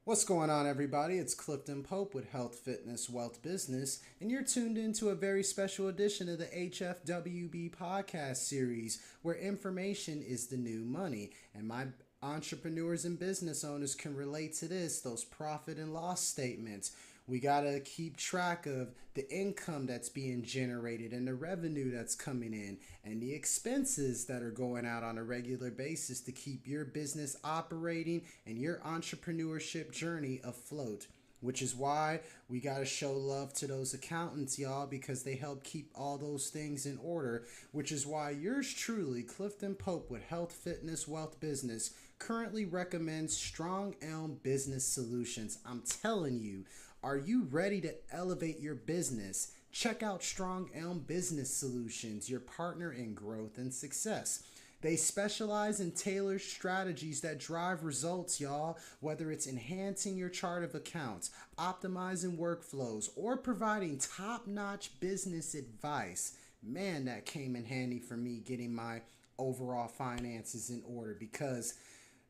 What's going on, everybody? It's Clifton Pope with Health, Fitness, Wealth, Business, and you're tuned into a very special edition of the HFWB podcast series, where information is the new money. And my entrepreneurs and business owners can relate to this, those profit and loss statements. We got to keep track of the income that's being generated and the revenue that's coming in and the expenses that are going out on a regular basis to keep your business operating and your entrepreneurship journey afloat. Which is why we got to show love to those accountants, y'all, because they help keep all those things in order. Which is why yours truly, Clifton Pope with Health, Fitness, Wealth, Business, currently recommends Strong Elm Business Solutions. I'm telling you, are you ready to elevate your business? Check out Strong Elm Business Solutions, your partner in growth and success. They specialize in tailored strategies that drive results, y'all, whether it's enhancing your chart of accounts, optimizing workflows, or providing top-notch business advice. Man, that came in handy for me getting my overall finances in order, because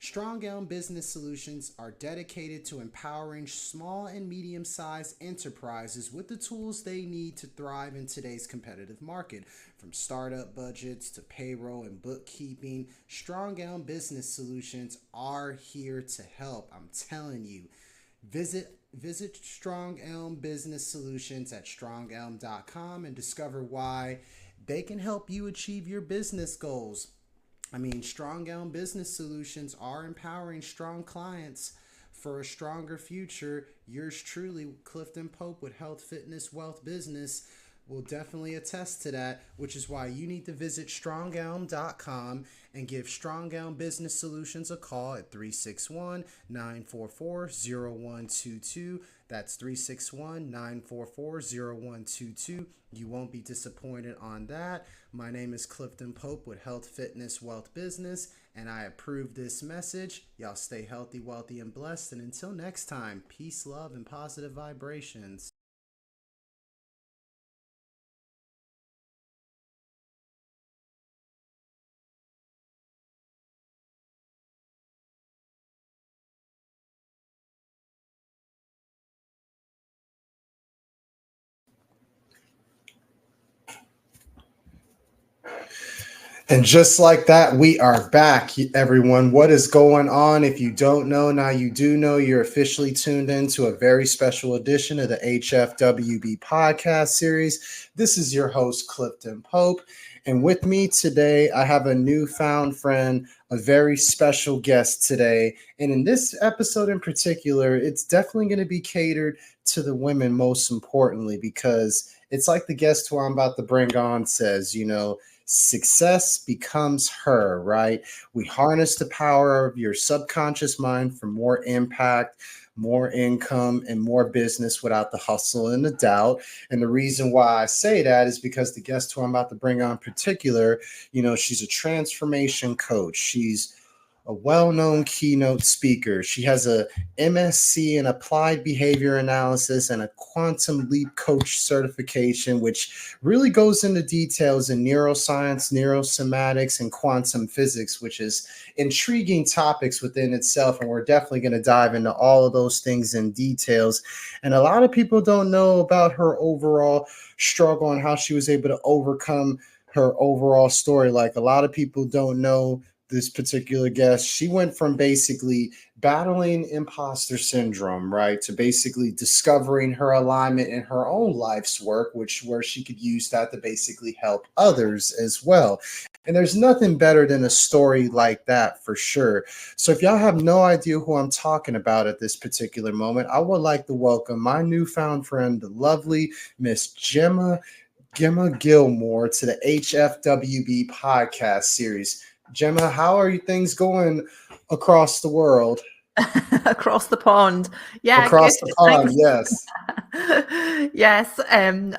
Strong Elm Business Solutions are dedicated to empowering small and medium-sized enterprises with the tools they need to thrive in today's competitive market. From startup budgets to payroll and bookkeeping, Strong Elm Business Solutions are here to help. I'm telling you. Visit Strong Elm Business Solutions at strongelm.com and discover why they can help you achieve your business goals. Strong Elm Business Solutions are empowering strong clients for a stronger future. Yours truly, Clifton Pope with Health, Fitness, Wealth, Business, will definitely attest to that, which is why you need to visit strongelm.com and give Strong Elm Business Solutions a call at 361-944-0122. That's 361-944-0122. You won't be disappointed on that. My name is Clifton Pope with Health, Fitness, Wealth, Business, and I approve this message. Y'all stay healthy, wealthy, and blessed. And until next time, peace, love, and positive vibrations. And just like that, we are back, everyone. What is going on? If you don't know, now you do know. You're officially tuned in to a very special edition of the HFWB podcast series. This is your host, Clifton Pope. And with me today, I have a newfound friend, a very special guest today. And in this episode in particular, it's definitely going to be catered to the women most importantly, because it's like the guest who I'm about to bring on says, success becomes her, right? We harness the power of your subconscious mind for more impact, more income, and more business without the hustle and the doubt. And the reason why I say that is because the guest who I'm about to bring on in particular, she's a transformation coach. She's a well-known keynote speaker. She has a MSc in Applied Behavior Analysis and a Quantum Leap Coach certification, which really goes into details in neuroscience, neurosemantics, and quantum physics, which is intriguing topics within itself. And we're definitely going to dive into all of those things in details. And a lot of people don't know about her overall struggle and how she was able to overcome her overall story. Like, a lot of people don't know this particular guest. She went from basically battling imposter syndrome, right, to basically discovering her alignment in her own life's work, where she could use that to basically help others as well. And there's nothing better than a story like that, for sure. So if y'all have no idea who I'm talking about at this particular moment, I would like to welcome my newfound friend, the lovely Miss Gemma Gilmour, to the HFWB podcast series. Gemma, how are things going across the world? Across the pond. Yeah. Across Good. the pond, Thanks. yes. Yes.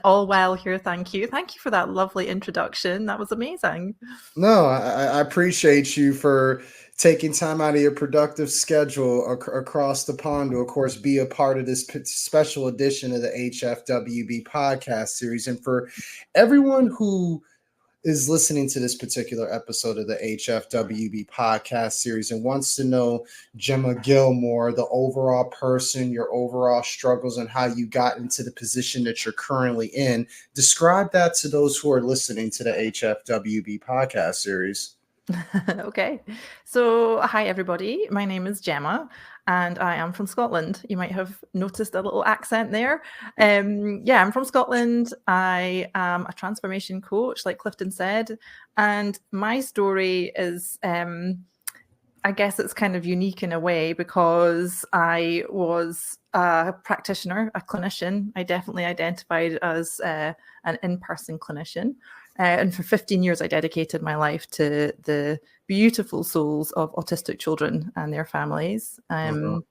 All well here. Thank you. Thank you for that lovely introduction. That was amazing. No, I appreciate you for taking time out of your productive schedule across the pond to, of course, be a part of this special edition of the HFWB podcast series. And for everyone who is listening to this particular episode of the HFWB podcast series and wants to know Gemma Gilmour, the overall person, your overall struggles, and how you got into the position that you're currently in, describe that to those who are listening to the HFWB podcast series. Okay. So, hi, everybody. My name is Gemma, and I am from Scotland. You might have noticed a little accent there. I'm from Scotland. I am a transformation coach, like Clifton said. And my story is, I guess it's kind of unique in a way because I was a practitioner, a clinician. I definitely identified as an in-person clinician. And for 15 years, I dedicated my life to the beautiful souls of autistic children and their families. But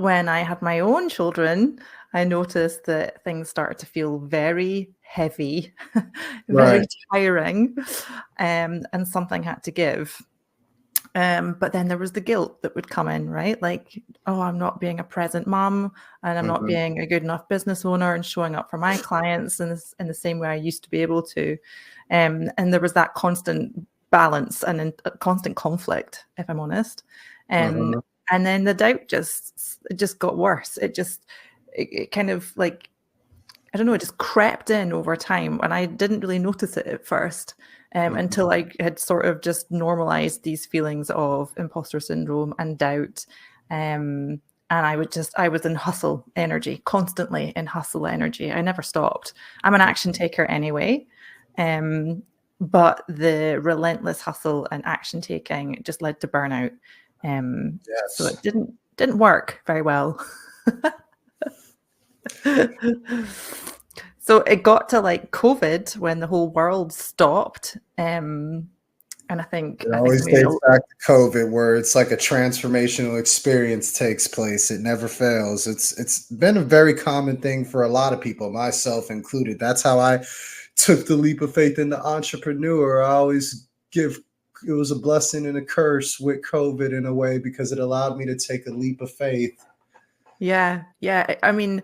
when I had my own children, I noticed that things started to feel very heavy, very tiring, and something had to give. But then there was the guilt that would come in, right? Like, oh, I'm not being a present mom, and I'm not being a good enough business owner and showing up for my clients in the same way I used to be able to. And there was that constant balance and constant conflict, if I'm honest. And then the doubt just got worse. It kind of like, I don't know, it just crept in over time, and I didn't really notice it at first. Until I had sort of just normalized these feelings of imposter syndrome and doubt. And I was in hustle energy, constantly in hustle energy. I never stopped. I'm an action taker anyway. But the relentless hustle and action taking just led to burnout. So it didn't work very well. So it got to like COVID when the whole world stopped. And I think it always dates back to COVID, where it's like a transformational experience takes place. It never fails. It's been a very common thing for a lot of people, myself included. That's how I took the leap of faith into entrepreneur. I always it was a blessing and a curse with COVID in a way, because it allowed me to take a leap of faith. Yeah. I mean,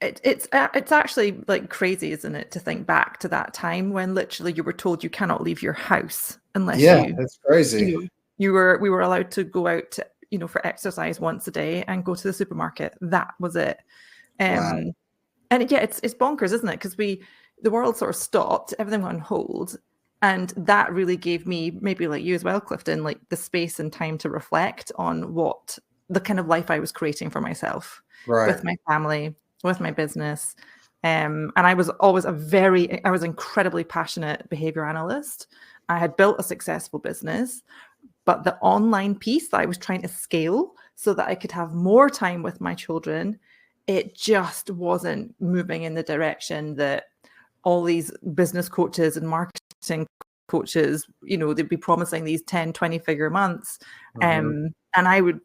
it's actually like crazy, isn't it, to think back to that time when literally you were told you cannot leave your house unless that's crazy. We were allowed to go out to, for exercise once a day and go to the supermarket. That was it. And yeah, it's bonkers, isn't it? Because the world sort of stopped, everything went on hold, and that really gave me, maybe like you as well, Clifton, like the space and time to reflect on what the kind of life I was creating for myself, with my family, with my business. And I was always I was incredibly passionate behavior analyst. I had built a successful business, but the online piece that I was trying to scale so that I could have more time with my children, it just wasn't moving in the direction that all these business coaches and marketing coaches, they'd be promising these 10, 20 figure months. And I would,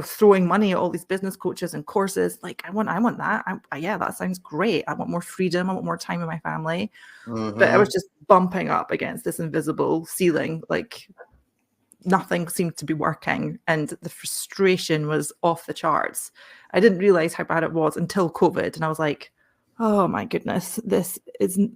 throwing money at all these business coaches and courses, like, I want that. Yeah, that sounds great. I want more freedom. I want more time with my family. But I was just bumping up against this invisible ceiling. Like, nothing seemed to be working. And the frustration was off the charts. I didn't realize how bad it was until COVID. And I was like, oh my goodness,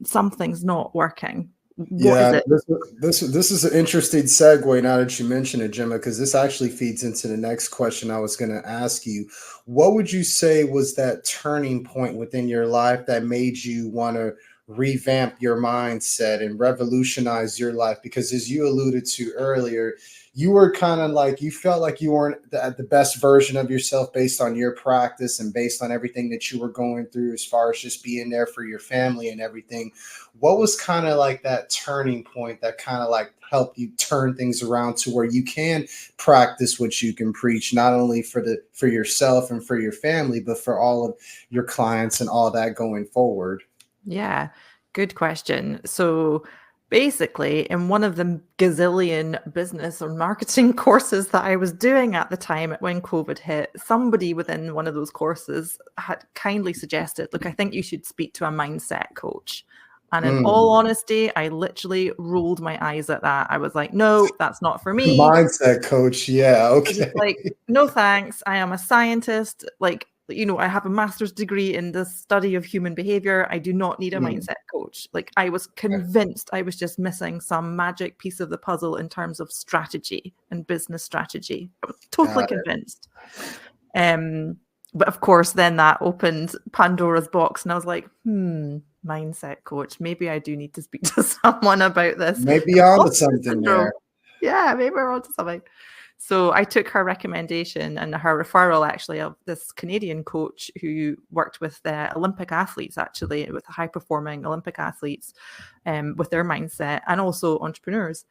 something's not working. What is it? This is an interesting segue now that you mention it, Gemma, because this actually feeds into the next question I was going to ask you. What would you say was that turning point within your life that made you want to revamp your mindset and revolutionize your life? Because as you alluded to earlier, you were kind of like, you felt like you weren't at the best version of yourself based on your practice and based on everything that you were going through as far as just being there for your family and everything. What was kind of like that turning point that kind of like helped you turn things around to where you can practice what you can preach, not only for yourself and for your family, but for all of your clients and all that going forward? Yeah, good question. So basically, in one of the gazillion business or marketing courses that I was doing at the time when COVID hit, somebody within one of those courses had kindly suggested, look, I think you should speak to a mindset coach. And in all honesty, I literally rolled my eyes at that. I was like, no, that's not for me. Mindset coach. Yeah. Okay. Like, no, thanks. I am a scientist. Like, You know, I have a master's degree in the study of human behavior. I do not need a mindset coach. Like, I was convinced I was just missing some magic piece of the puzzle in terms of strategy and business strategy. I was totally convinced. But of course, then that opened Pandora's box, and I was like, mindset coach. Maybe I do need to speak to someone about this. Maybe onto something there. Yeah, maybe we're onto something. So I took her recommendation and her referral, actually, of this Canadian coach who worked with the Olympic athletes, actually, with high-performing Olympic athletes, with their mindset, and also entrepreneurs.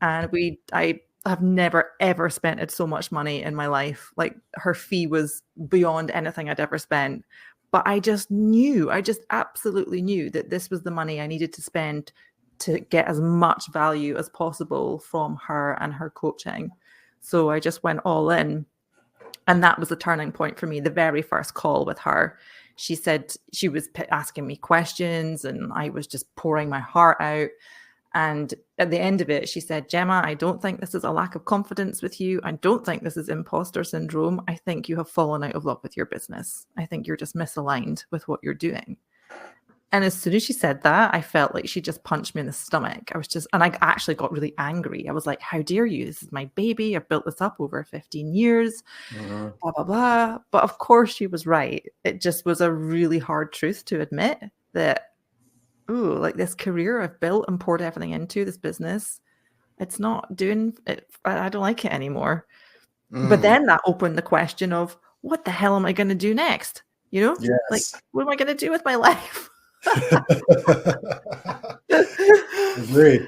And I have never, ever spent so much money in my life. Like, her fee was beyond anything I'd ever spent. But I just absolutely knew that this was the money I needed to spend to get as much value as possible from her and her coaching. So I just went all in. And that was the turning point for me. The very first call with her, she said she was asking me questions and I was just pouring my heart out. And at the end of it, she said, Gemma, I don't think this is a lack of confidence with you. I don't think this is imposter syndrome. I think you have fallen out of love with your business. I think you're just misaligned with what you're doing. And as soon as she said that, I felt like she just punched me in the stomach. And I actually got really angry. I was like, how dare you? This is my baby. I've built this up over 15 years, blah, blah, blah. But of course she was right. It just was a really hard truth to admit that, like, this career I've built and poured everything into, this business, it's not doing it. I don't like it anymore. But then that opened the question of, what the hell am I going to do next? You know, like, what am I going to do with my life? Agreed.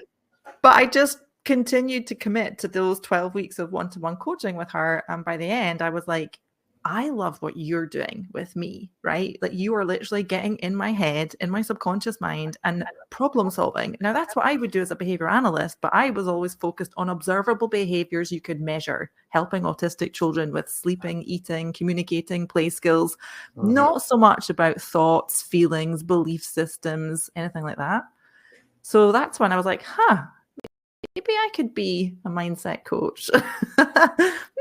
But I just continued to commit to those 12 weeks of one-to-one coaching with her. And by the end, I was like, I love what you're doing with me, right? Like, you are literally getting in my head, in my subconscious mind, and problem solving. Now, that's what I would do as a behavior analyst, but I was always focused on observable behaviors you could measure, helping autistic children with sleeping, eating, communicating, play skills, not so much about thoughts, feelings, belief systems, anything like that. So that's when I was like, maybe I could be a mindset coach.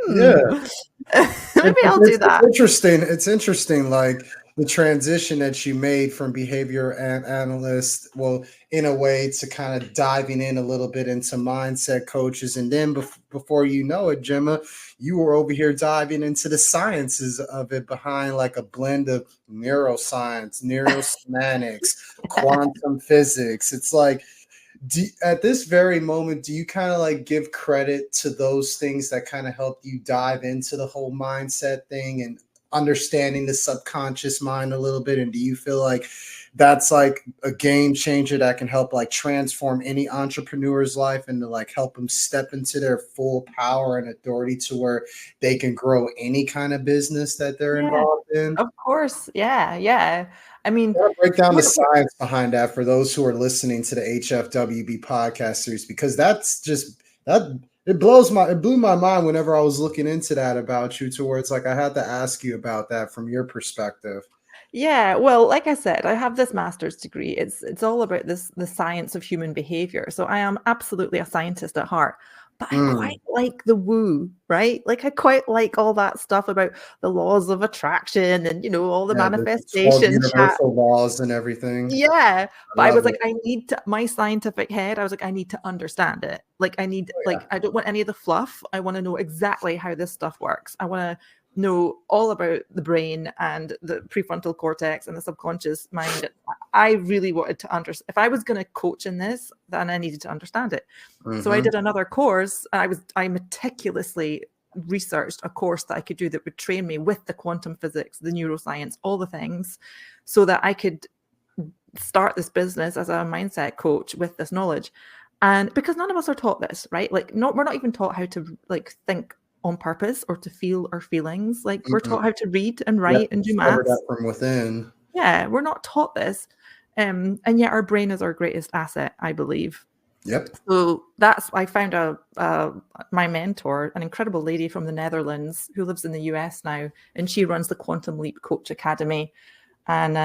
Yeah. Maybe I'll do that. It's interesting, like, the transition that you made from behavior analyst, well, in a way, to kind of diving in a little bit into mindset coaches. And then before you know it, Gemma, you were over here diving into the sciences of it behind, like, a blend of neuroscience, neurosemantics, quantum physics. It's like, at this very moment, do you kind of like give credit to those things that kind of helped you dive into the whole mindset thing and understanding the subconscious mind a little bit? And do you feel like that's like a game changer that can help like transform any entrepreneur's life and to like help them step into their full power and authority to where they can grow any kind of business that they're involved in? Of course. Yeah. I mean, break down the science behind that for those who are listening to the HFWB podcast series, because that's just it blew my mind whenever I was looking into that about you, to where it's like I had to ask you about that from your perspective. Yeah, well, like I said, I have this master's degree. It's all about the science of human behavior. So I am absolutely a scientist at heart. But I quite like the woo, right? Like, I quite like all that stuff about the laws of attraction and, all the manifestation universal laws and everything. Yeah. But I was like, my scientific head, I was like, I need to understand it. Like, I don't want any of the fluff. I want to know exactly how this stuff works. I want to know all about the brain and the prefrontal cortex and the subconscious mind. I really wanted to understand. If I was going to coach in this, then I needed to understand it. So I did another course. I meticulously researched a course that I could do that would train me with the quantum physics, the neuroscience, all the things, so that I could start this business as a mindset coach with this knowledge. And because none of us are taught this, right? Like, we're not even taught how to like think on purpose or to feel our feelings. Like, we're taught how to read and write and do math from within. Yeah, we're not taught this. And yet our brain is our greatest asset, I believe. Yep. So I found my mentor, an incredible lady from the Netherlands who lives in the US now, and she runs the Quantum Leap Coach Academy. And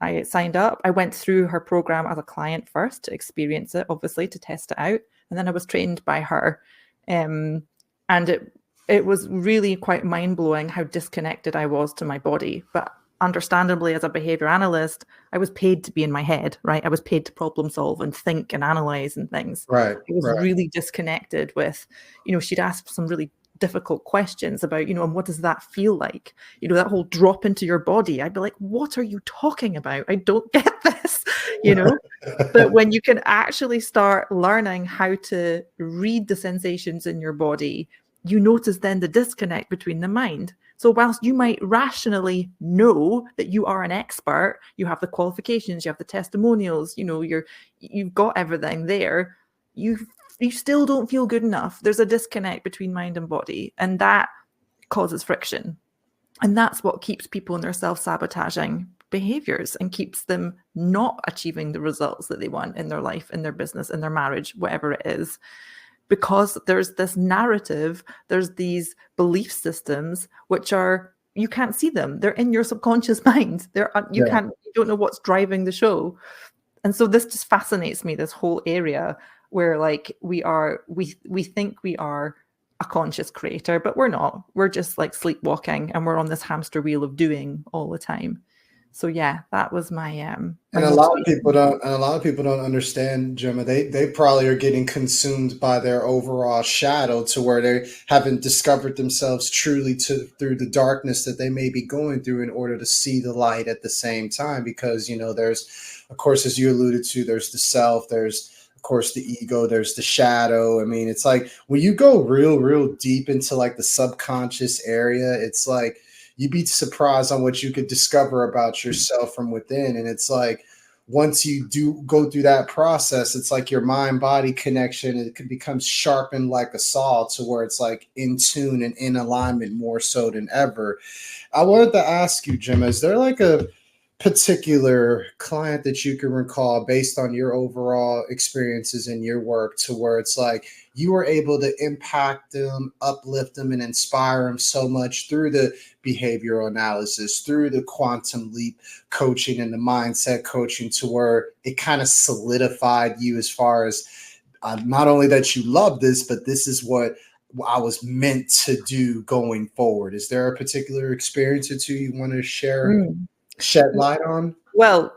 I signed up. I went through her program as a client first to experience it, obviously, to test it out. And then I was trained by her. And it was really quite mind-blowing how disconnected I was to my body. But understandably, as a behavior analyst, I was paid to be in my head, right? I was paid to problem solve and think and analyze and things. Right. I was really disconnected with, she'd ask some really difficult questions about, and what does that feel like? That whole drop into your body. I'd be like, what are you talking about? I don't get this, But when you can actually start learning how to read the sensations in your body, you notice then the disconnect between the mind. So whilst you might rationally know that you are an expert, you have the qualifications, you have the testimonials, you've got everything there, you still don't feel good enough. There's a disconnect between mind and body, and that causes friction. And that's what keeps people in their self-sabotaging behaviors and keeps them not achieving the results that they want in their life, in their business, in their marriage, whatever it is. Because there's this narrative, there's these belief systems, which you can't see them. They're in your subconscious mind. You don't know what's driving the show. And so this just fascinates me, this whole area where we think we are a conscious creator, but we're not. We're just like sleepwalking, and we're on this hamster wheel of doing all the time. So yeah, that was my and a lot of people don't understand, Gemma. They probably are getting consumed by their overall shadow to where they haven't discovered themselves truly through the darkness that they may be going through in order to see the light at the same time. Because there's, of course, as you alluded to, there's the self, there's of course the ego, there's the shadow. I mean, it's like when you go real deep into like the subconscious area, it's like you'd be surprised on what you could discover about yourself from within. And it's like, once you do go through that process, it's like your mind-body connection, it becomes sharpened like a saw to where it's like in tune and in alignment more so than ever. I wanted to ask you, Jim, is there like a particular client that you can recall based on your overall experiences in your work to where it's like you were able to impact them, uplift them, and inspire them so much through the behavioral analysis, through the quantum leap coaching and the mindset coaching, to where it kind of solidified you as far as not only that you love this, but this is what I was meant to do going forward? Is there a particular experience or two you want to share? Shed light on? Well,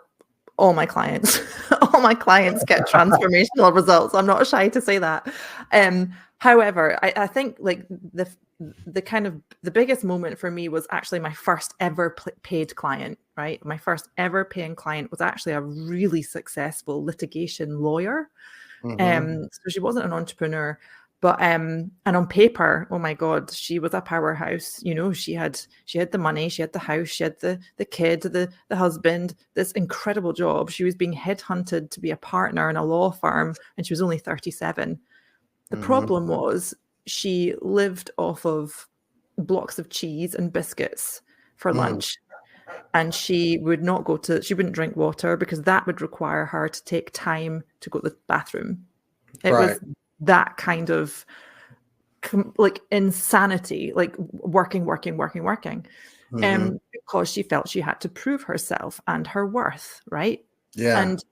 all my clients get transformational results. I'm not shy to say that. However, I think like the kind of the biggest moment for me was actually my first ever paid client, right? My first ever paying client was actually a really successful litigation lawyer. So she wasn't an entrepreneur. But and on paper, oh my God, she was a powerhouse. She had the money, she had the house, she had the kid, the husband, this incredible job. She was being headhunted to be a partner in a law firm, and she was only 37. The problem was she lived off of blocks of cheese and biscuits for lunch. And she wouldn't drink water because that would require her to take time to go to the bathroom. It was that kind of like insanity, like working, because she felt she had to prove herself and her worth, right? Yeah. And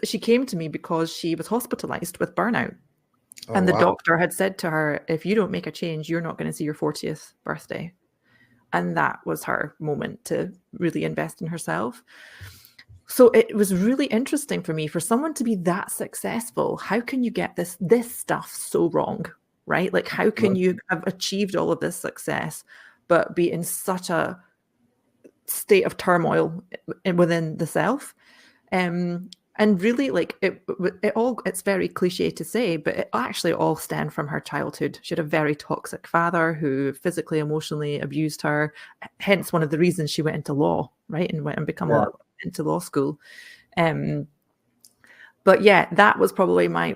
she came to me because she was hospitalized with burnout. And the doctor had said to her, if you don't make a change, you're not going to see your 40th birthday. And that was her moment to really invest in herself. So it was really interesting for me, for someone to be that successful. How can you get this stuff so wrong, right? Like, how can you have achieved all of this success, but be in such a state of turmoil within the self? And really, like it's very cliche to say, but it actually all stemmed from her childhood. She had a very toxic father who physically, emotionally abused her. Hence, one of the reasons she went into law, right, and went and into law school. But yeah, that was probably my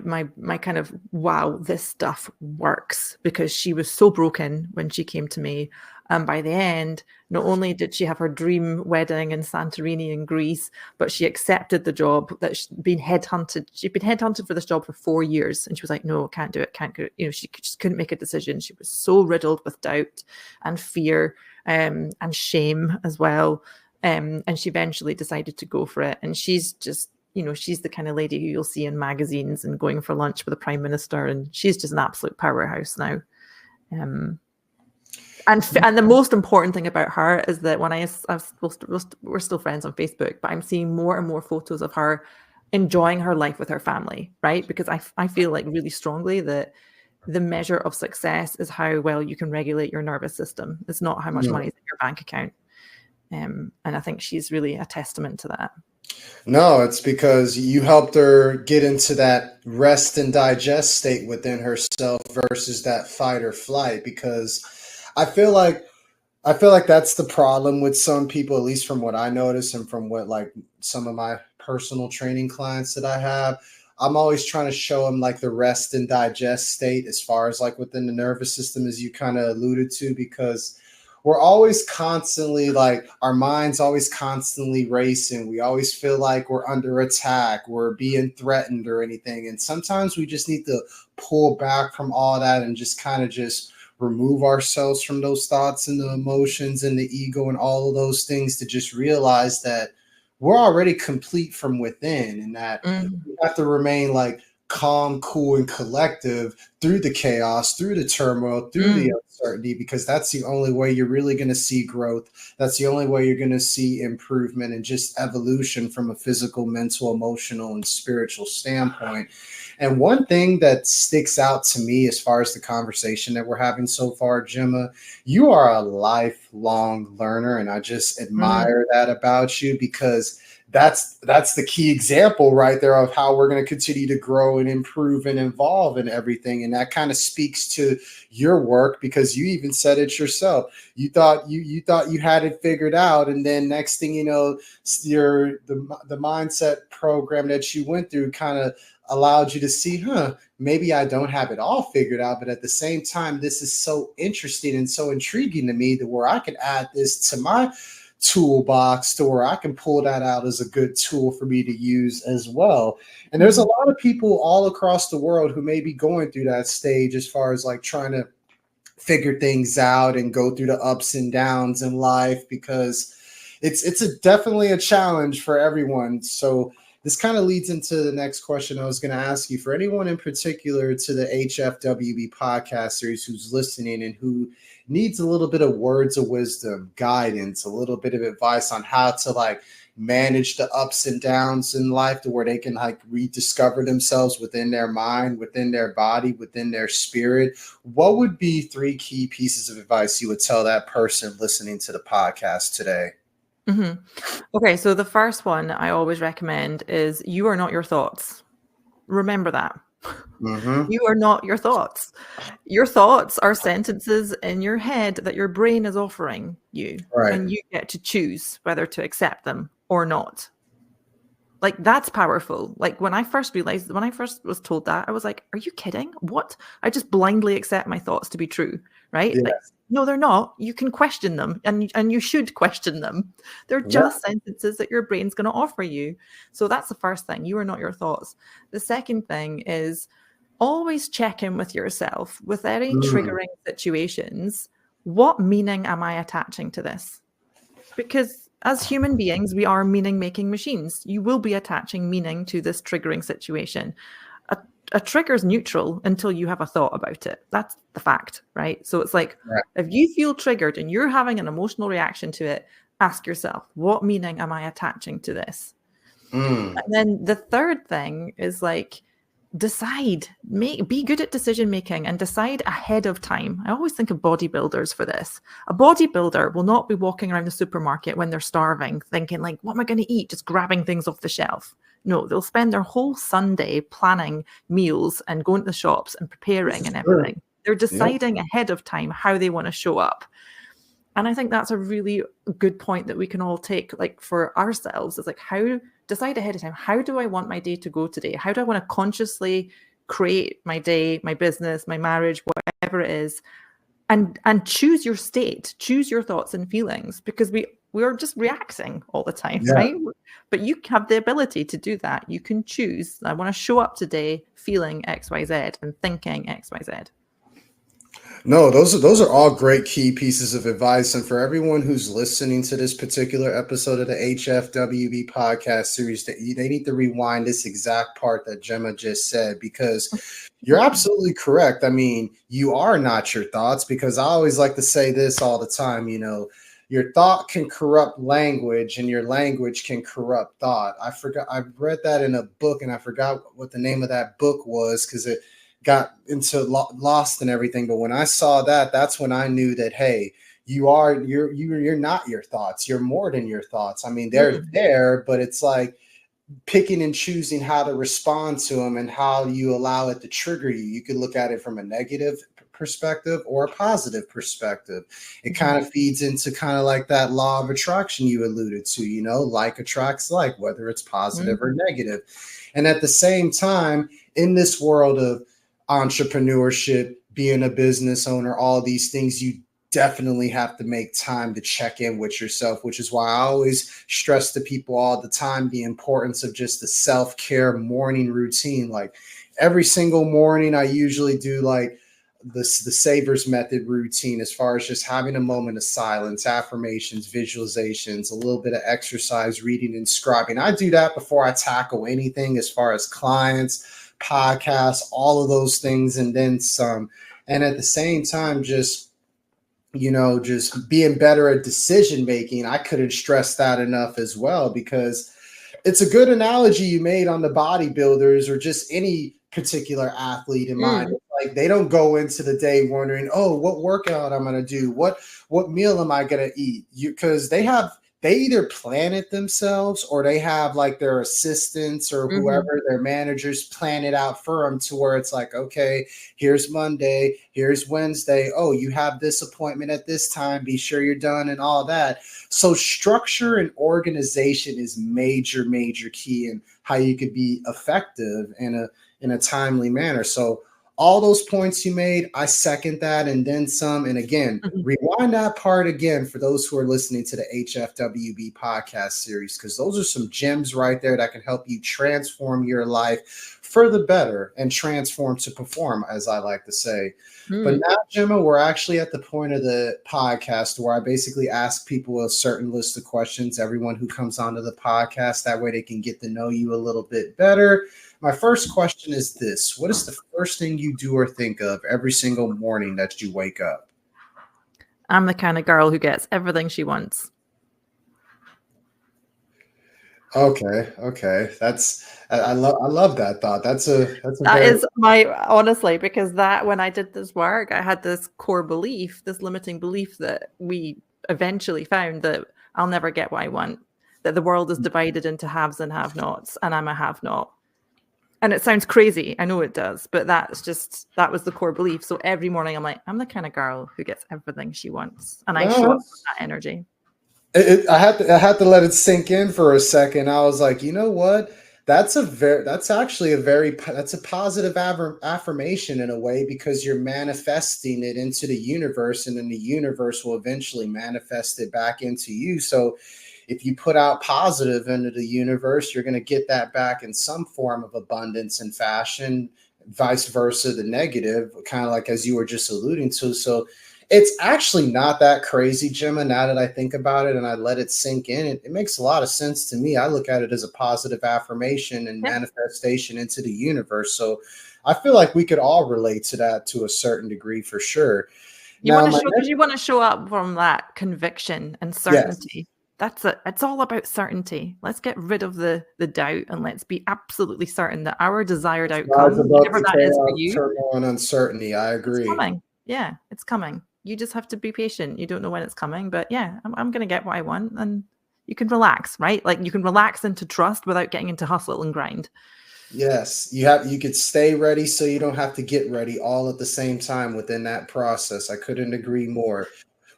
kind of, wow, this stuff works, because she was so broken when she came to me. And by the end, not only did she have her dream wedding in Santorini in Greece, but she accepted the job that she'd been headhunted. She'd been headhunted for this job for 4 years. And she was like, no, can't do it, can't do it. She just couldn't make a decision. She was so riddled with doubt and fear and shame as well. And she eventually decided to go for it. And she's just, she's the kind of lady who you'll see in magazines and going for lunch with the Prime Minister. And she's just an absolute powerhouse now. And the most important thing about her is that when we're still friends on Facebook, but I'm seeing more and more photos of her enjoying her life with her family, right? Because I feel like really strongly that the measure of success is how well you can regulate your nervous system. It's not how much money is in your bank account. And I think she's really a testament to that. No, it's because you helped her get into that rest and digest state within herself versus that fight or flight. Because I feel like that's the problem with some people, at least from what I notice and from what like some of my personal training clients that I have. I'm always trying to show them like the rest and digest state as far as like within the nervous system, as you kind of alluded to, because we're always constantly like our mind's always constantly racing. We always feel like we're under attack, we're being threatened or anything. And sometimes we just need to pull back from all that and just kind of just remove ourselves from those thoughts and the emotions and the ego and all of those things to just realize that we're already complete from within, and that we have to remain like calm, cool, and collective through the chaos, through the turmoil, through the uncertainty, because that's the only way you're really going to see growth. That's the only way you're going to see improvement and just evolution from a physical, mental, emotional, and spiritual standpoint. And one thing that sticks out to me as far as the conversation that we're having so far, Gemma, you are a lifelong learner, and I just admire that about you, because that's the key example right there of how we're going to continue to grow and improve and evolve and everything. And that kind of speaks to your work, because you even said it yourself. You thought you had it figured out, and then next thing you know, the mindset program that you went through kind of allowed you to see, maybe I don't have it all figured out, but at the same time, this is so interesting and so intriguing to me that where I can add this to my toolbox to where I can pull that out as a good tool for me to use as well. And there's a lot of people all across the world who may be going through that stage as far as like trying to figure things out and go through the ups and downs in life, because it's definitely a challenge for everyone. So this kind of leads into the next question I was going to ask you. For anyone in particular to the HFWB podcast series who's listening and who needs a little bit of words of wisdom, guidance, a little bit of advice on how to like manage the ups and downs in life to where they can like rediscover themselves within their mind, within their body, within their spirit, what would be 3 key pieces of advice you would tell that person listening to the podcast today? Okay, so the first one I always recommend is you are not your thoughts. Remember that. You are not your thoughts. Your thoughts are sentences in your head that your brain is offering you, and you get to choose whether to accept them or not. Like, that's powerful. Like, when I first was told that, I was like, are you kidding? What? I just blindly accept my thoughts to be true, right? Yes. Like, no, they're not. You can question them, and you should question them. They're just sentences that your brain's going to offer you. So that's the first thing. You are not your thoughts. The second thing is always check in with yourself with any triggering situations. What meaning am I attaching to this? Because as human beings, we are meaning-making machines. You will be attaching meaning to this triggering situation. A trigger is neutral until you have a thought about it. That's the fact, right? So it's like, if you feel triggered and you're having an emotional reaction to it, ask yourself, what meaning am I attaching to this? And then the third thing is like, decide, be good at decision making and decide ahead of time. I always think of bodybuilders for this. A bodybuilder will not be walking around the supermarket when they're starving thinking like, what am I going to eat? Just grabbing things off the shelf. No, they'll spend their whole Sunday planning meals and going to the shops and preparing and everything. They're deciding ahead of time how they want to show up. And I think that's a really good point that we can all take like for ourselves. It's like, how decide ahead of time. How do I want my day to go today? How do I want to consciously create my day, my business, my marriage, whatever it is? And choose your state, choose your thoughts and feelings, because we are just reacting all the time, right? But you have the ability to do that. You can choose, I want to show up today feeling XYZ and thinking XYZ. No, those are all great key pieces of advice. And for everyone who's listening to this particular episode of the HFWB podcast series, they need to rewind this exact part that Gemma just said, because you're absolutely correct. I mean, you are not your thoughts, because I always like to say this all the time, your thought can corrupt language and your language can corrupt thought. I read that in a book and I forgot what the name of that book was because it got into lost and everything. But when I saw that, that's when I knew that, hey, you're not your thoughts. You're more than your thoughts. I mean, they're there, but it's like picking and choosing how to respond to them and how you allow it to trigger you. You could look at it from a negative perspective or a positive perspective. It kind of feeds into kind of like that law of attraction you alluded to, like attracts like, whether it's positive or negative. And at the same time, in this world of entrepreneurship, being a business owner, all these things, you definitely have to make time to check in with yourself, which is why I always stress to people all the time the importance of just the self-care morning routine. Like every single morning, I usually do like the Savers method routine, as far as just having a moment of silence, affirmations, visualizations, a little bit of exercise, reading and scribing. I do that before I tackle anything as far as clients, podcasts, all of those things, and then some. And at the same time, just being better at decision making. I couldn't stress that enough as well, because it's a good analogy you made on the bodybuilders or just any particular athlete in mind. Like they don't go into the day wondering, oh, what workout I'm going to do, what meal am I going to eat? Because they either plan it themselves or they have like their assistants or whoever, their managers plan it out for them, to where it's like, okay, here's Monday, here's Wednesday. Oh, you have this appointment at this time. Be sure you're done and all that. So structure and organization is major, major key in how you could be effective in a timely manner. So all those points you made, I second that and then some. And again, rewind that part again for those who are listening to the HFWB podcast series, because those are some gems right there that can help you transform your life for the better and transform to perform, as I like to say. But now, Gemma, we're actually at the point of the podcast where I basically ask people a certain list of questions, everyone who comes onto the podcast. That way they can get to know you a little bit better. My first question is this: what is the first thing you do or think of every single morning that you wake up? I'm the kind of girl who gets everything she wants. Okay. I love that thought. That is my, honestly, because that when I did this work, I had this core belief, this limiting belief that we eventually found, that I'll never get what I want, that the world is divided into haves and have-nots, and I'm a have-not. And it sounds crazy. I know it does, but that was the core belief. So every morning I'm like, I'm the kind of girl who gets everything she wants. And I show up with that energy. I had to let it sink in for a second. I was like, you know what? That's a positive affirmation in a way, because you're manifesting it into the universe, and then the universe will eventually manifest it back into you. So if you put out positive into the universe, you're going to get that back in some form of abundance and fashion, vice versa, the negative, kind of like as you were just alluding to. So it's actually not that crazy, Gemma, now that I think about it and I let it sink in. It makes a lot of sense to me. I look at it as a positive affirmation and manifestation into the universe. So I feel like we could all relate to that to a certain degree for sure. You want to show up from that conviction and certainty. Yes. That's it. It's all about certainty. Let's get rid of the doubt and let's be absolutely certain that our desired outcome, whatever that is for you, turmoil and uncertainty. I agree. It's coming. Yeah, it's coming. You just have to be patient. You don't know when it's coming, but yeah, I'm going to get what I want, and you can relax, right? Like you can relax into trust without getting into hustle and grind. Yes, you could stay ready so you don't have to get ready all at the same time within that process. I couldn't agree more.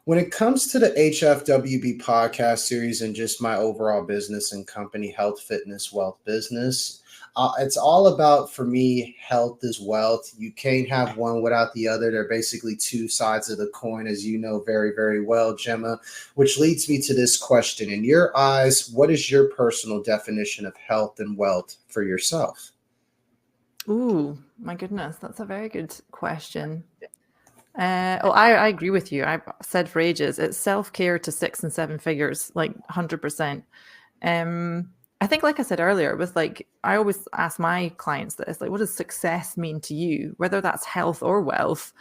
When it comes to the HFWB podcast series and just my overall business and company, Health, Fitness, Wealth Business, it's all about, for me, health is wealth. You can't have one without the other. They're basically two sides of the coin, as you know very, very well, Gemma, which leads me to this question. In your eyes, what is your personal definition of health and wealth for yourself? Ooh, my goodness. That's a very good question. I agree with you. I've said for ages, it's self-care to 6 and 7 figures, like 100%. I think, like I said earlier, with like, I always ask my clients this, like, what does success mean to you? Whether that's health or wealth.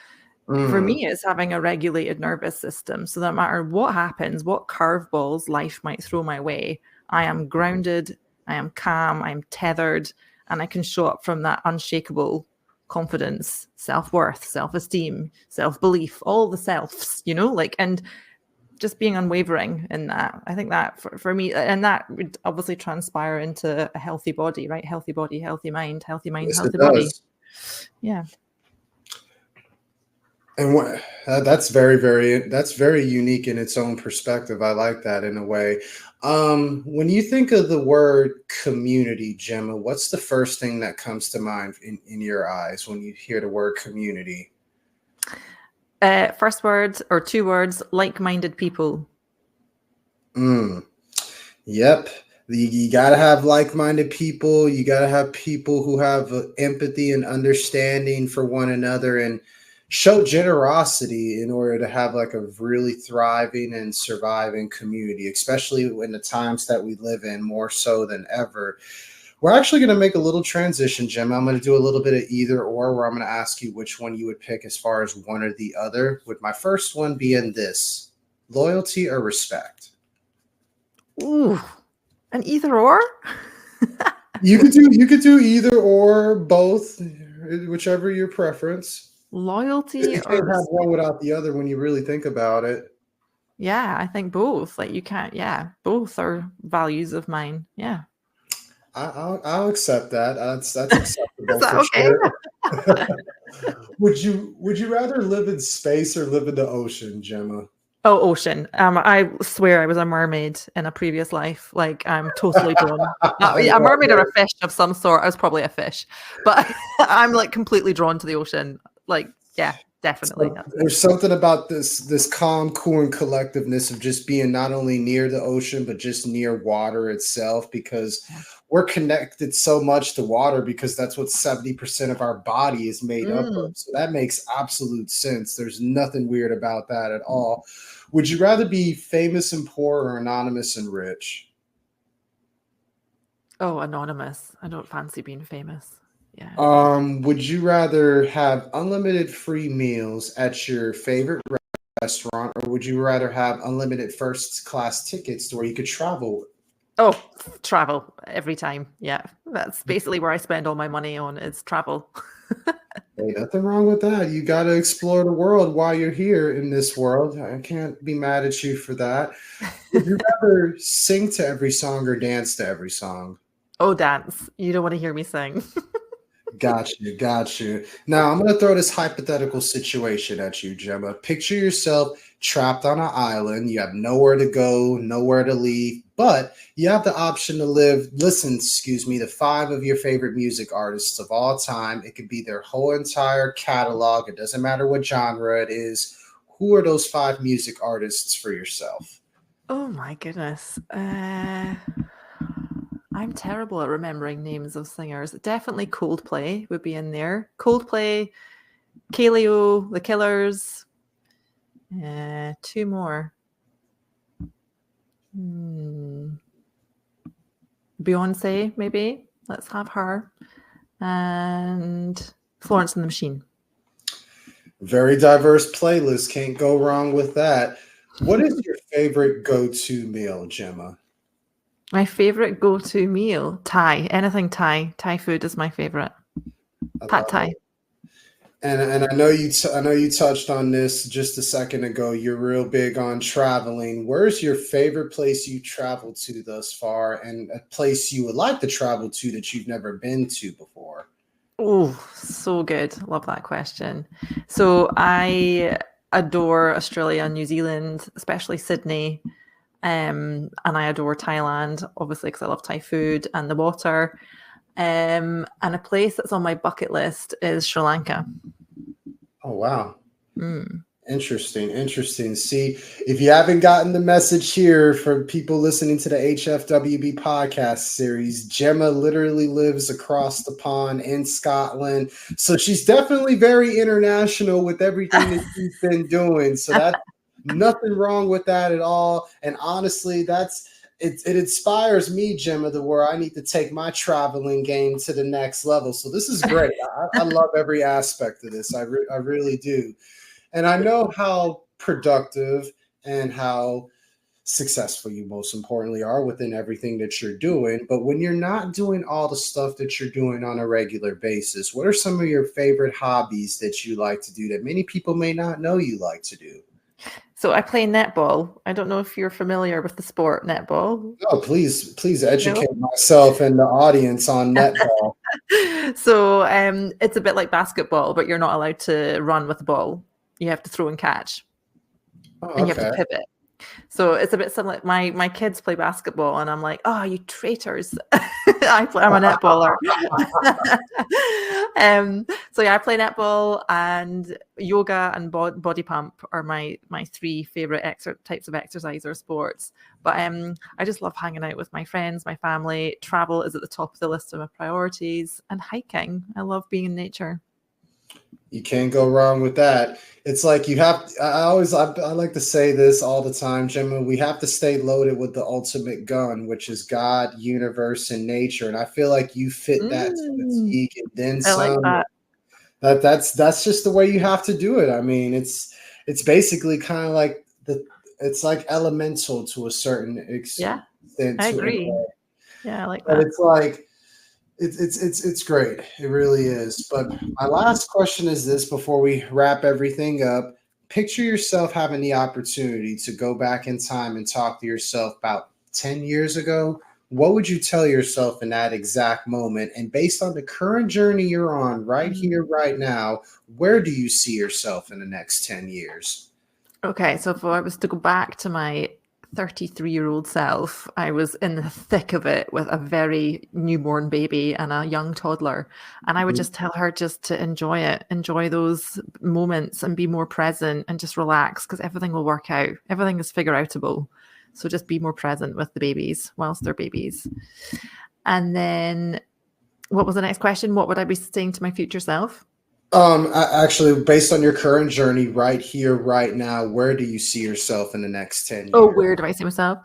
For me, it's having a regulated nervous system. So no matter what happens, what curveballs life might throw my way, I am grounded, I am calm, I'm tethered, and I can show up from that unshakable confidence, self-worth, self-esteem, self-belief, all the selves, like, and just being unwavering in that. I think that for me, and that would obviously transpire into a healthy body, right? Healthy body, healthy mind, Yes, healthy it body. does. Yeah. And that's very unique in its own perspective. I like that in a way. When you think of the word community, Gemma, what's the first thing that comes to mind in your eyes when you hear the word community? First word or 2 words, like-minded people. Yep. You got to have like-minded people. You got to have people who have empathy and understanding for one another and show generosity in order to have like a really thriving and surviving community, especially in the times that we live in, more so than ever. We're actually going to make a little transition, Jim. I'm going to do a little bit of either or, where I'm going to ask you which one you would pick as far as one or the other, with my first one being this: loyalty or respect. Ooh, an either or? You could do either or, both, whichever your preference. Loyalty You or can't have one without the other when you really think about it. Yeah, I think both. Like, you can't. Yeah, both are values of mine. Yeah. I'll accept that. That's acceptable Is that for okay? sure. Would you rather live in space or live in the ocean, Gemma? Oh, ocean. I swear I was a mermaid in a previous life. Like, I'm totally drawn. A mermaid or a fish of some sort. I was probably a fish, but I'm like completely drawn to the ocean. Like, yeah, definitely. So there's something about this calm, cool, and collectiveness of just being not only near the ocean, but just near water itself, because we're connected so much to water, because that's what 70% of our body is made up of. So that makes absolute sense. There's nothing weird about that at all. Would you rather be famous and poor or anonymous and rich? Oh, anonymous. I don't fancy being famous. Yeah. Would you rather have unlimited free meals at your favorite restaurant, or would you rather have unlimited first class tickets to where you could travel? Oh, travel every time. Yeah. That's basically where I spend all my money on, is travel. Hey, nothing wrong with that. You got to explore the world while you're here in this world. I can't be mad at you for that. Would you rather sing to every song or dance to every song? Oh, dance. You don't want to hear me sing. Got you, got you. Now I'm gonna throw this hypothetical situation at you, Gemma. Picture yourself trapped on an island. You have nowhere to go, nowhere to leave, but you have the option to listen, to 5 of your favorite music artists of all time. It could be their whole entire catalog. It doesn't matter what genre it is. Who are those 5 music artists for yourself? Oh my goodness. I'm terrible at remembering names of singers. Definitely Coldplay would be in there. Coldplay, Kaleo, The Killers. 2 more. Beyonce, maybe. Let's have her. And Florence and the Machine. Very diverse playlist. Can't go wrong with that. What is your favorite go-to meal, Gemma? My favorite go-to meal, Thai. Anything Thai. Thai food is my favorite. Pad Thai. And I know you touched on this just a second ago. You're real big on traveling. Where's your favorite place you traveled to thus far, and a place you would like to travel to that you've never been to before? Oh, so good. Love that question. So I adore Australia and New Zealand, especially Sydney. And I adore Thailand, obviously, because I love Thai food and the water. And a place that's on my bucket list is Sri Lanka. Oh, wow. Interesting. See, if you haven't gotten the message here from people listening to the HFWB podcast series, Gemma literally lives across the pond in Scotland. So she's definitely very international with everything that she's been doing. So that's nothing wrong with that at all. And honestly, it inspires me, Gemma, to where I need to take my traveling game to the next level. So this is great. I love every aspect of this. I really do. And I know how productive and how successful you most importantly are within everything that you're doing. But when you're not doing all the stuff that you're doing on a regular basis, what are some of your favorite hobbies that you like to do that many people may not know you like to do? So I play netball. I don't know if you're familiar with the sport netball. Oh, please educate myself and the audience on netball. So it's a bit like basketball, but you're not allowed to run with the ball. You have to throw and catch. And you have to pivot. So it's a bit similar. My kids play basketball, and I'm like, oh, you traitors! I'm a netballer. So yeah, I play netball, and yoga and body pump are my three favorite types of exercise or sports. But I just love hanging out with my friends, my family. Travel is at the top of the list of my priorities, and hiking. I love being in nature. You can't go wrong with that. It's like you have, I like to say this all the time, Gemma, we have to stay loaded with the ultimate gun, which is God, universe, and nature. And I feel like you fit that to the T and then some. I like that. That's just the way you have to do it. I mean, it's basically kind of like it's like elemental to a certain extent. Yeah, I agree. Yeah, I like that. But it's like, it's great. It really is. But my last question is this before we wrap everything up. Picture yourself having the opportunity to go back in time and talk to yourself about 10 years ago. What would you tell yourself in that exact moment? And based on the current journey you're on right here, right now, where do you see yourself in the next 10 years? Okay, so if I was to go back to my 33-year-old self, I was in the thick of it with a very newborn baby and a young toddler. And I would just tell her just to enjoy it, enjoy those moments and be more present and just relax because everything will work out. Everything is figure outable. So just be more present with the babies whilst they're babies. And then what was the next question? What would I be saying to my future self? Actually, based on your current journey right here, right now, where do you see yourself in the next 10 years? Oh, where do I see myself?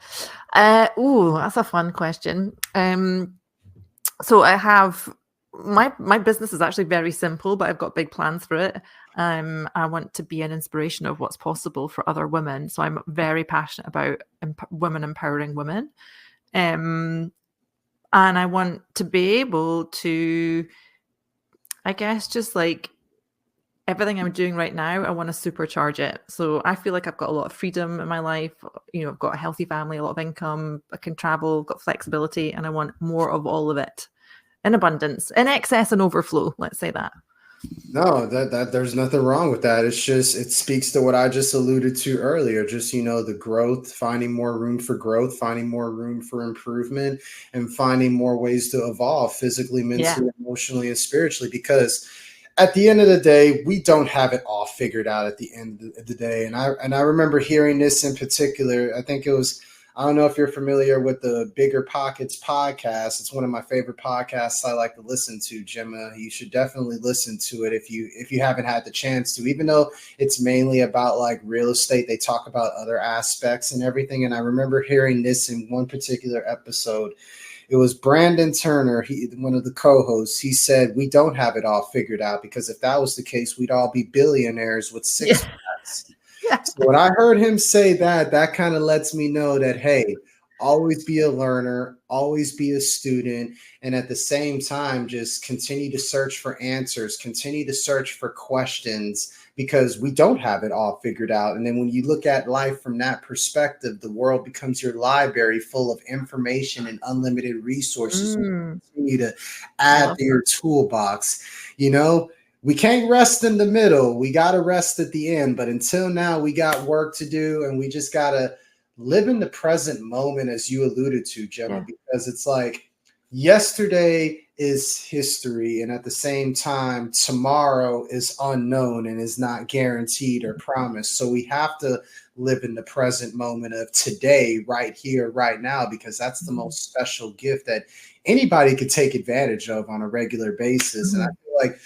That's a fun question. So I have my business is actually very simple, but I've got big plans for it. I want to be an inspiration of what's possible for other women. So I'm very passionate about women empowering women. And I want to be able to, I guess, just like everything I'm doing right now, I want to supercharge it. So I feel like I've got a lot of freedom in my life. You know, I've got a healthy family, a lot of income. I can travel, got flexibility, and I want more of all of it in abundance, in excess and overflow. Let's say that. No, that there's nothing wrong with that. It's just, it speaks to what I just alluded to earlier. Just, the growth, finding more room for growth, finding more room for improvement, and finding more ways to evolve physically, mentally, emotionally, and spiritually. Because at the end of the day, we don't have it all figured out at the end of the day. And I remember hearing this in particular. I think it was, I don't know if you're familiar with the Bigger Pockets podcast. It's one of my favorite podcasts I like to listen to, Gemma. You should definitely listen to it if you haven't had the chance to, even though it's mainly about like real estate. They talk about other aspects and everything. And I remember hearing this in one particular episode. It was Brandon Turner, one of the co-hosts. He said, we don't have it all figured out because if that was the case, we'd all be billionaires with six packs. So when I heard him say that kind of lets me know that, hey, always be a learner, always be a student, and at the same time, just continue to search for answers, continue to search for questions, because we don't have it all figured out. And then when you look at life from that perspective, the world becomes your library full of information and unlimited resources. You continue to add to your toolbox. We can't rest in the middle. We got to rest at the end. But until now, we got work to do, and we just got to live in the present moment, as you alluded to, Gemma, because it's like yesterday is history, and at the same time, tomorrow is unknown and is not guaranteed or promised. So we have to live in the present moment of today, right here, right now, because that's the most special gift that anybody could take advantage of on a regular basis. And I feel like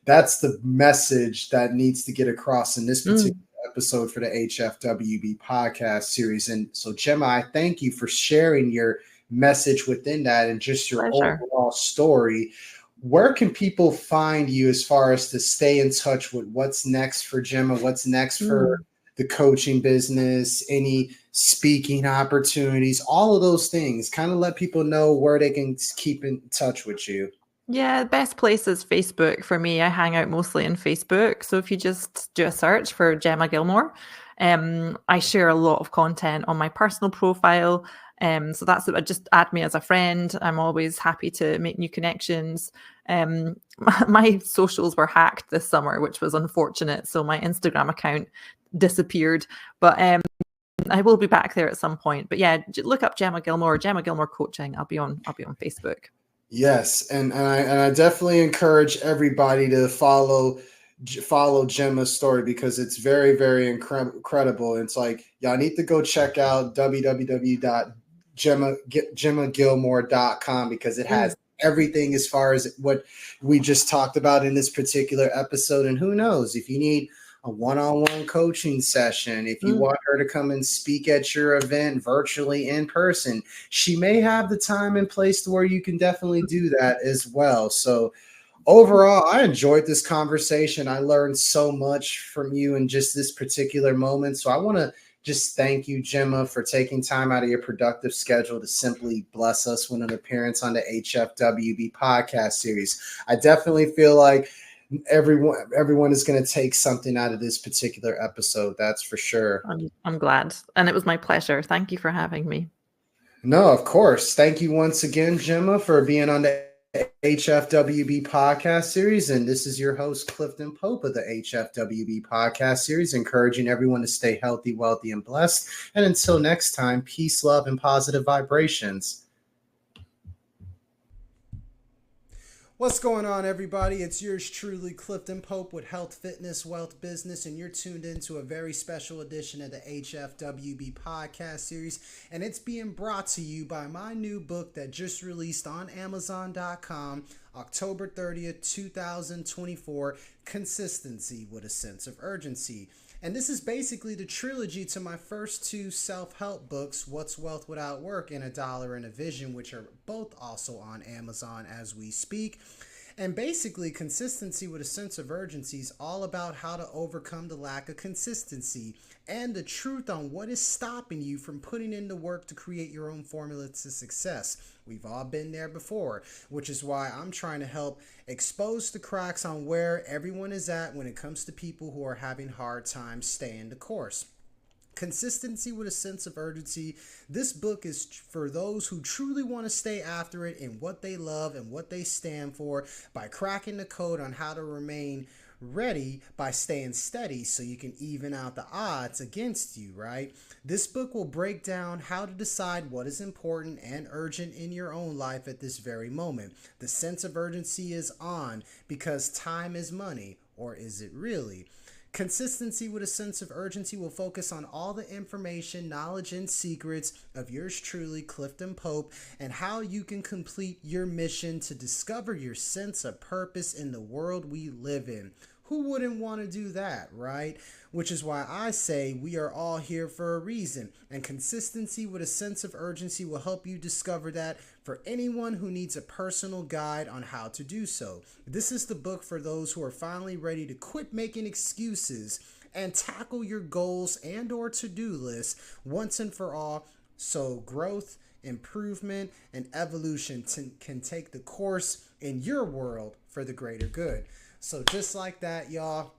that's the message that needs to get across in this particular episode for the HFWB podcast series. And so, Gemma, I thank you for sharing your message within that and just your overall story. Where can people find you as far as to stay in touch with what's next for Gemma, what's next for the coaching business, any speaking opportunities, all of those things? Kind of let people know where they can keep in touch with you. Yeah, the best place is Facebook for me. I hang out mostly in Facebook. So if you just do a search for Gemma Gilmour, I share a lot of content on my personal profile. So that's just add me as a friend. I'm always happy to make new connections. My socials were hacked this summer, which was unfortunate. So my Instagram account disappeared, but I will be back there at some point. But yeah, look up Gemma Gilmour Coaching. I'll be on Facebook. Yes, and I definitely encourage everybody to follow Gemma's story because it's very, very incredible. It's like y'all need to go check out www.gemmagilmour.com because it has everything as far as what we just talked about in this particular episode. And who knows, if you need a one-on-one coaching session, if you want her to come and speak at your event virtually in person, she may have the time and place to where you can definitely do that as well. So overall, I enjoyed this conversation. I learned so much from you in just this particular moment. So I want to just thank you, Gemma, for taking time out of your productive schedule to simply bless us with an appearance on the HFWB podcast series. I definitely feel like everyone is going to take something out of this particular episode. That's for sure. I'm glad. And it was my pleasure. Thank you for having me. No, of course. Thank you once again, Gemma, for being on the HFWB podcast series. And this is your host, Clifton Pope of the HFWB podcast series, encouraging everyone to stay healthy, wealthy, and blessed. And until next time, peace, love, and positive vibrations. What's going on, everybody? It's yours truly, Clifton Pope with Health, Fitness, Wealth, Business, and you're tuned into a very special edition of the HFWB podcast series, and it's being brought to you by my new book that just released on Amazon.com, October 30th, 2024, Consistency with a Sense of Urgency. And this is basically the trilogy to my first two self-help books, What's Wealth Without Work and A Dollar and a Vision, which are both also on Amazon as we speak. And basically, Consistency with a Sense of Urgency is all about how to overcome the lack of consistency and the truth on what is stopping you from putting in the work to create your own formula to success. We've all been there before, which is why I'm trying to help expose the cracks on where everyone is at when it comes to people who are having hard times staying the course. Consistency with a Sense of Urgency. This book is for those who truly want to stay after it in what they love and what they stand for by cracking the code on how to remain ready by staying steady so you can even out the odds against you, right? This book will break down how to decide what is important and urgent in your own life at this very moment. The sense of urgency is on because time is money, or is it really? Consistency with a Sense of Urgency will focus on all the information, knowledge, and secrets of yours truly, Clifton Pope, and how you can complete your mission to discover your sense of purpose in the world we live in. Who wouldn't want to do that, right? Which is why I say we are all here for a reason. And Consistency with a Sense of Urgency will help you discover that for anyone who needs a personal guide on how to do so. This is the book for those who are finally ready to quit making excuses and tackle your goals and or to-do list once and for all, so growth, improvement, and evolution can take the course in your world for the greater good. So just like that, y'all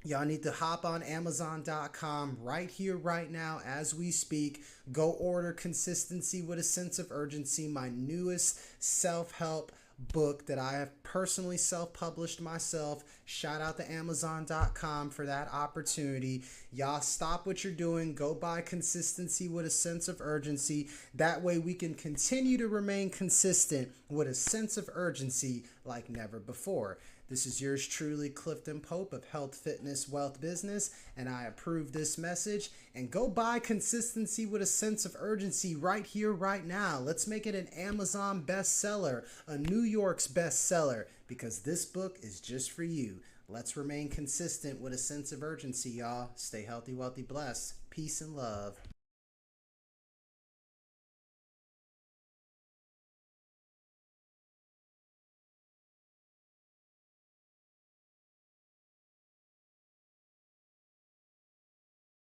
need to hop on Amazon.com right here, right now, as we speak. Go order Consistency with a Sense of Urgency, my newest self-help book that I have personally self-published myself. Shout out to Amazon.com for that opportunity. Y'all stop what you're doing. Go buy Consistency with a Sense of Urgency. That way we can continue to remain consistent with a sense of urgency like never before. This is yours truly, Clifton Pope of Health, Fitness, Wealth, Business, and I approve this message. And go buy Consistency with a Sense of Urgency right here, right now. Let's make it an Amazon bestseller, a New York's bestseller, because this book is just for you. Let's remain consistent with a sense of urgency, y'all. Stay healthy, wealthy, blessed. Peace and love.